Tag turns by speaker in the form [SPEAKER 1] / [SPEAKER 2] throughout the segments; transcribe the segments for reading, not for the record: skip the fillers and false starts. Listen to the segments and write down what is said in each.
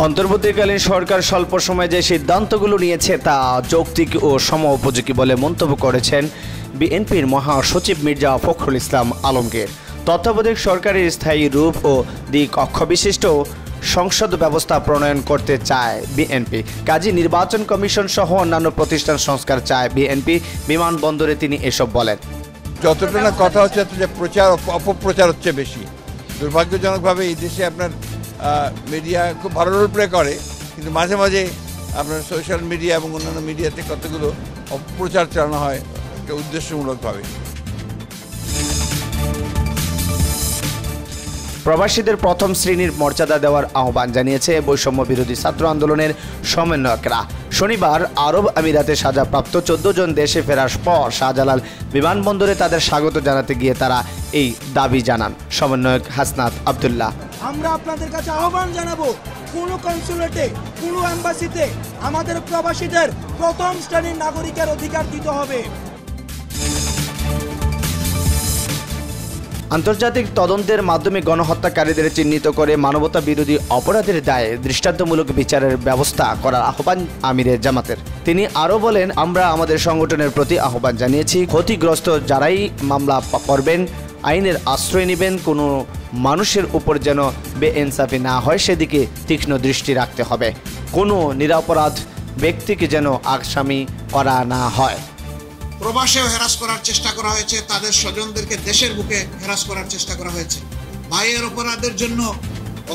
[SPEAKER 1] অন্তর্বর্তীকালীন সরকার স্বল্প সময়ে যে সিদ্ধান্তগুলো নিয়েছে তা যৌক্তিক ও সময়োপযোগী বলে মন্তব্য করেছেন বিএনপির মহাসচিব মির্জা ফখরুল ইসলাম আলমগীর। তত্ত্বাবধায়ক সরকারের স্থায়ী রূপ ও দিক অক্ষবিশিষ্ট সংসদ ব্যবস্থা প্রণয়ন করতে চায় বিএনপি। কাজী নির্বাচন কমিশন সহ অন্যান্য প্রতিষ্ঠান সংস্কার চায় বিএনপি। বিমানবন্দরে তিনি এসব বলেন।
[SPEAKER 2] যতটা না কথা হচ্ছে যে প্রচার অপপ্রচার হচ্ছে বেশি। দুর্ভাগ্যজনকভাবে এই দেশে আপনার মিডিয়া খুব ভালো রোল প্লে করে, কিন্তু মাঝে মাঝে আপনার সোশ্যাল মিডিয়া এবং অন্যান্য মিডিয়াতে কতগুলো অপপ্রচার চালানো হয় একটা উদ্দেশ্যমূলকভাবে।
[SPEAKER 1] প্রবাসীদের প্রথম শ্রেণীর মর্যাদা দেওয়ার আহ্বান জানিয়েছে বৈষম্য বিরোধী ছাত্র আন্দোলনের সমন্বয়করা। শনিবার আরব আমিরাতে সাজাপ্রাপ্ত 14 জন দেশে ফেরার পর শাহজালাল বিমানবন্দরে তাদের স্বাগত জানাতে গিয়ে তারা এই দাবি জানান। সমন্বয়ক হাসনাত আব্দুল্লাহ:
[SPEAKER 3] আমরা আপনাদের কাছে আহ্বান জানাবো, কোনো কনসুলেটে, কোনো এম্বাসিতে আমাদের প্রবাসীদের প্রথম শ্রেণীর নাগরিকের অধিকার দিতে হবে।
[SPEAKER 1] আন্তর্জাতিক তদন্তের মাধ্যমে গণহত্যাকারীদের চিহ্নিত করে মানবতা বিরোধী অপরাধের দায়ে দৃষ্টান্তমূলক বিচারের ব্যবস্থা করার আহ্বান আমিরে জামাতের। তিনি আরও বলেন, আমরা আমাদের সংগঠনের প্রতি আহ্বান জানিয়েছি, ক্ষতিগ্রস্ত যারাই মামলা করবেন আইনের আশ্রয় নেবেন, কোনো মানুষের উপর যেন বেইনসাফি না হয় সেদিকে তীক্ষ্ণ দৃষ্টি রাখতে হবে। কোনো নিরপরাধ ব্যক্তিকে যেন আসামি করা না হয়।
[SPEAKER 4] প্রবাসেও হ্যারাস করার চেষ্টা করা হয়েছে, তাদের স্বজনদেরকে দেশের বুকে হ্যারাস করার চেষ্টা করা হয়েছে। ভাইয়ের অপরাধের জন্য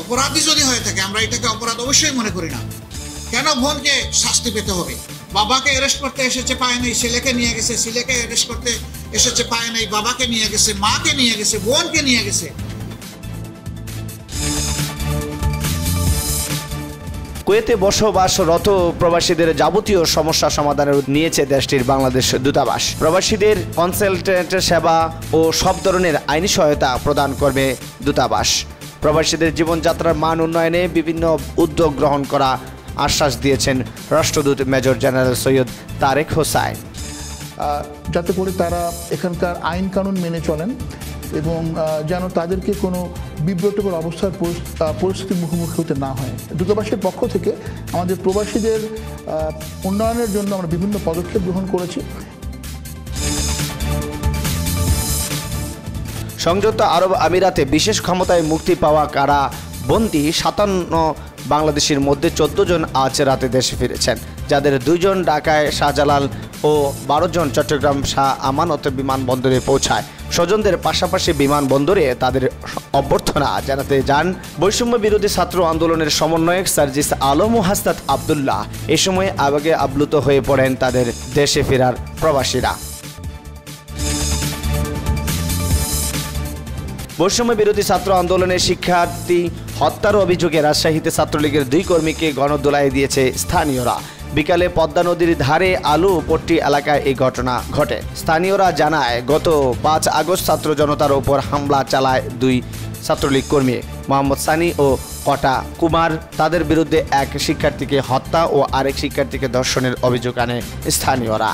[SPEAKER 4] অপরাধী যদি হয়ে থাকে, আমরা এটাকে অপরাধ অবশ্যই মনে করি না। কেন বোনকে শাস্তি পেতে হবে? বাবাকে অ্যারেস্ট করতে এসেছে, পায় নাই, ছেলেকে নিয়ে গেছে, ছেলেকে অ্যারেস্ট করতে এসেছে, পায় নাই, বাবাকে নিয়ে গেছে, মাকে নিয়ে গেছে, বোনকে নিয়ে গেছে।
[SPEAKER 1] কুয়েতে বসবাসরত প্রবাসীদের যাবতীয় সমস্যা সমাধানের নিয়েছে দেশটির বাংলাদেশ দূতাবাস। প্রবাসীদের কনসালটেন্ট সেবা ও সব ধরনের আইনি সহায়তা প্রদান করবে দূতাবাস। প্রবাসীদের জীবনযাত্রার মান উন্নয়নে বিভিন্ন উদ্যোগ গ্রহণ করা আশ্বাস দিয়েছেন রাষ্ট্রদূত মেজর জেনারেল সৈয়দ তারেক হোসাইন।
[SPEAKER 5] যাতে করে তারা এখানকার আইন কানুন মেনে চলেন এবং যেন তাদেরকে কোনো বিব্রতকর অবস্থার পরিস্থিতির মুখোমুখি হতে না হয়। দূতাবাসের পক্ষ থেকে আমাদের প্রবাসীদের উন্নয়নের জন্য আমরা বিভিন্ন পদক্ষেপ গ্রহণ করেছি।
[SPEAKER 1] সংযুক্ত আরব আমিরাতে বিশেষ ক্ষমতায় মুক্তি পাওয়া কারা বন্দী 57 বাংলাদেশের মধ্যে 14 জন আজ রাতে দেশে ফিরেছেন, যাদের 2 জন ঢাকায় শাহজালাল ও 12 জন চট্টগ্রাম শাহ আমানত বিমানবন্দরে পৌঁছায়। স্বজনদের পাশাপাশি বিমানবন্দরে তাদের অভ্যর্থনা জানাতে যান বৈষম্য বিরোধী ছাত্র আন্দোলনের সমন্বয়ক সার্জিস আলম ও হাসনাত আব্দুল্লাহ। এ সময় আবেগে আপ্লুত হয়ে পড়েন তাদের দেশে ফেরার প্রবাসীরা। বৈষম্য বিরোধী ছাত্র আন্দোলনের শিক্ষার্থী হত্যার অভিযোগে রাজশাহীতে ছাত্রলীগের 2 কর্মীকে গণধোলাই দিয়েছে স্থানীয়রা। বিকালে পদ্মা নদীর ধারে আলুপট্টি এলাকায় এই ঘটনা ঘটে। স্থানীয়রা জানায়, গত 5 আগস্ট ছাত্র জনতার উপর হামলা চালায় 2 ছাত্রলীগ কর্মী মোহাম্মদ সানি ও কটা কুমার। তাদের বিরুদ্ধে এক শিক্ষার্থীকে হত্যা ও আরেক শিক্ষার্থীকে ধর্ষণের অভিযোগ আনে স্থানীয়রা।